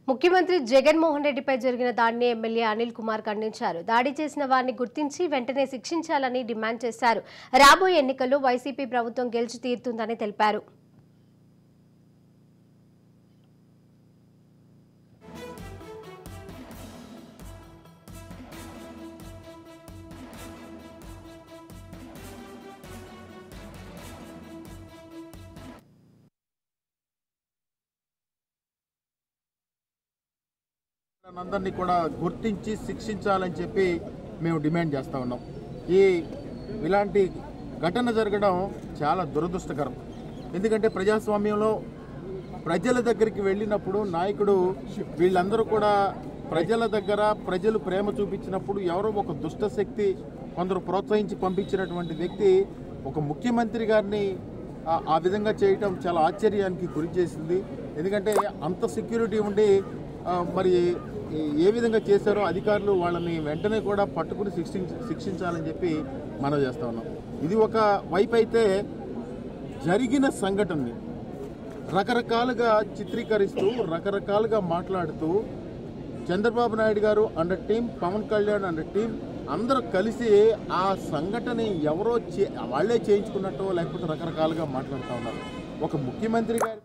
ముఖ్యమంత్రి జగన్మోహన్ రెడ్డిపై జరిగిన దాడిని ఎమ్మెల్యే అనిల్ కుమార్ ఖండించారు. దాడి చేసిన వారిని గుర్తించి వెంటనే శిక్షించాలని డిమాండ్ చేశారు. రాబోయే ఎన్నికల్లో వైసీపీ ప్రభుత్వం గెలిచి తీరుతుందని తెలిపారు. అందరినీ కూడా గుర్తించి శిక్షించాలని చెప్పి మేము డిమాండ్ చేస్తూ ఉన్నాం. ఇలాంటి ఘటన జరగడం చాలా దురదృష్టకరం. ఎందుకంటే ప్రజాస్వామ్యంలో ప్రజల దగ్గరికి వెళ్ళినప్పుడు నాయకుడు వీళ్ళందరూ కూడా ప్రజల దగ్గర ప్రజలు ప్రేమ చూపించినప్పుడు ఎవరో ఒక దుష్ట శక్తి కొందరు ప్రోత్సహించి పంపించినటువంటి వ్యక్తి ఒక ముఖ్యమంత్రి గారిని ఆ విధంగా చేయటం చాలా ఆశ్చర్యానికి గురి చేసింది. ఎందుకంటే అంత సెక్యూరిటీ ఉండి మరి ఏ విధంగా చేశారో అధికారులు వాళ్ళని వెంటనే కూడా పట్టుకుని శిక్షించాలని చెప్పి మనం చేస్తూ ఉన్నాం. ఇది ఒక వైపు అయితే జరిగిన సంఘటనని రకరకాలుగా చిత్రీకరిస్తూ రకరకాలుగా మాట్లాడుతూ చంద్రబాబు నాయుడు గారు and team, Pawan Kalyan and team అందరూ కలిసి ఆ సంఘటన ఎవరో వాళ్ళే చేయించుకున్నట్టు లేకపోతే రకరకాలుగా మాట్లాడుతూ ఉన్నారు. ఒక ముఖ్యమంత్రి గారి